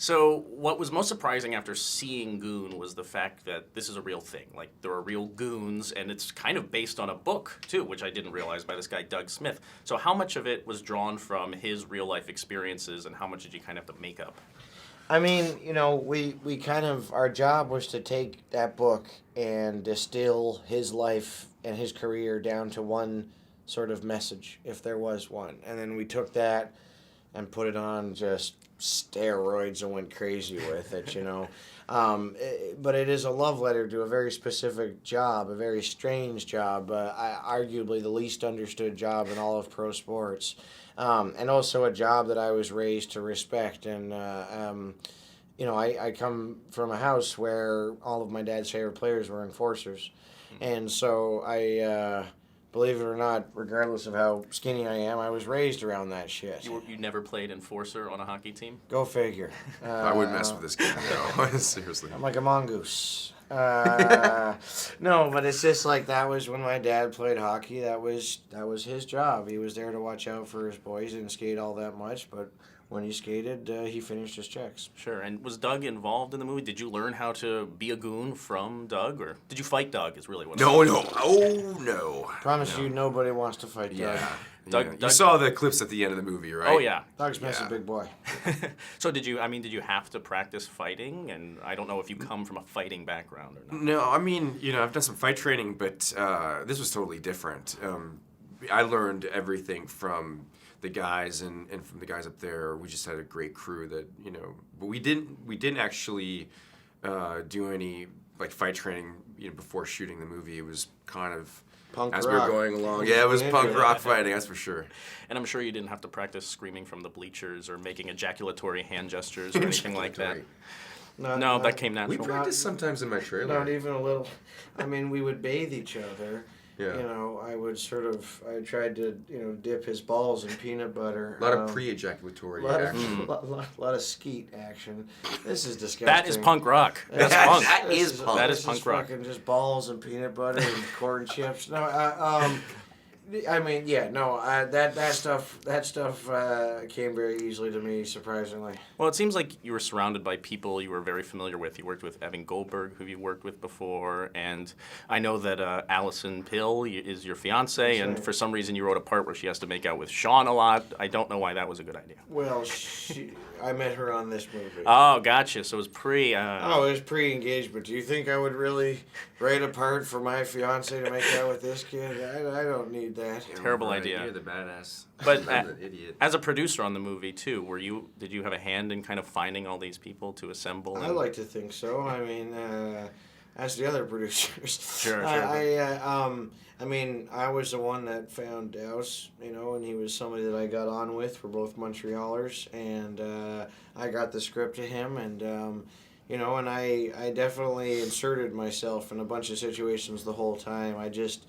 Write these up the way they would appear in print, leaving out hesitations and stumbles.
So what was most surprising after seeing Goon was the fact that this is a real thing. Like, there are real goons, and it's kind of based on a book, too, which I didn't realize, by this guy, Doug Smith. So how much of it was drawn from his real-life experiences, and how much did you kind of have to make up? I mean, we kind of, our job was to take that book and distill his life and his career down to one sort of message, if there was one. And then we took that and put it on just steroids and went crazy with it. But it is a love letter to a very specific job, a very strange job, arguably the least understood job in all of pro sports, and also a job that I was raised to respect. And I come from a house where all of my dad's favorite players were enforcers, and so I. Believe it or not, regardless of how skinny I am, I was raised around that shit. You never played enforcer on a hockey team? Go figure. I wouldn't mess with this guy, no. Seriously. I'm like a mongoose. No, but it's just like that was when my dad played hockey. That was his job. He was there to watch out for his boys. He didn't skate all that much, but when he skated, he finished his checks. Sure. And was Doug involved in the movie? Did you learn how to be a goon from Doug, or did you fight Doug? Is really what. No. Oh no. Promise you, nobody wants to fight Doug. Yeah. Doug, you saw the clips at the end of the movie, right? Oh yeah. Doug Smith's a big boy. So did you have to practice fighting? And I don't know if you come from a fighting background or not. No, I mean, I've done some fight training, but this was totally different. I learned everything from the guys and from the guys up there. We just had a great crew that, but we didn't actually do any like fight training, before shooting the movie. It was kind of Punk as rock. we were going along. Yeah, it was punk rock fighting, that's for sure. And I'm sure you didn't have to practice screaming from the bleachers or making ejaculatory hand gestures or anything like that. No, that came natural. We practiced sometimes in my trailer. Not even a little. I mean, we would bathe each other. Yeah. I tried to, dip his balls in peanut butter. A lot of pre-ejaculatory action. A lot of skeet action. This is disgusting. That is punk rock. That's punk. That is punk. That is punk rock. Fucking just balls and peanut butter and corn chips. No, that stuff came very easily to me, surprisingly. Well, it seems like you were surrounded by people you were very familiar with. You worked with Evan Goldberg, who you worked with before, and I know that Allison Pill is your fiance, and for some reason you wrote a part where she has to make out with Seann a lot. I don't know why that was a good idea. Well, I met her on this movie. Oh, gotcha. So it was pre... it was pre-engagement. Do you think I would really write a part for my fiance to make out with this kid? I don't need that. Terrible idea. You're the badass. But I'm the idiot. as a producer on the movie too, did you have a hand in kind of finding all these people to assemble? I like to think so. I mean, as the other producers. Sure. I was the one that found Douse, and he was somebody that I got on with. We're both Montrealers, and I got the script to him, and and I definitely inserted myself in a bunch of situations the whole time. I just,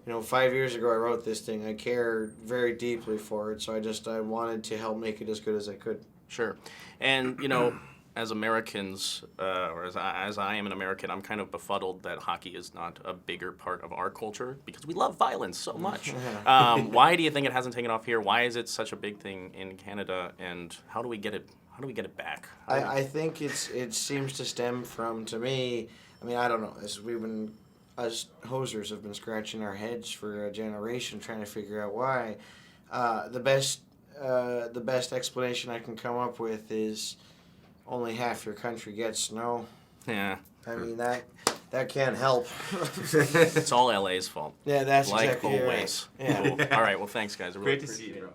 5 years ago I wrote this thing. I care very deeply for it, so I wanted to help make it as good as I could. Sure. And, as Americans, or as I am an American, I'm kind of befuddled that hockey is not a bigger part of our culture because we love violence so much. Why do you think it hasn't taken off here? Why is it such a big thing in Canada? And how do we get it? How do we get it back? I think it seems to stem from, to me, I don't know. Us hosers have been scratching our heads for a generation trying to figure out why. The best explanation I can come up with is only half your country gets snow. Yeah. I mean, that can't help. It's all LA's fault. Yeah, that's like exactly always. right. Yeah. Cool. All right. Well, thanks, guys. I really Great to see you, bro.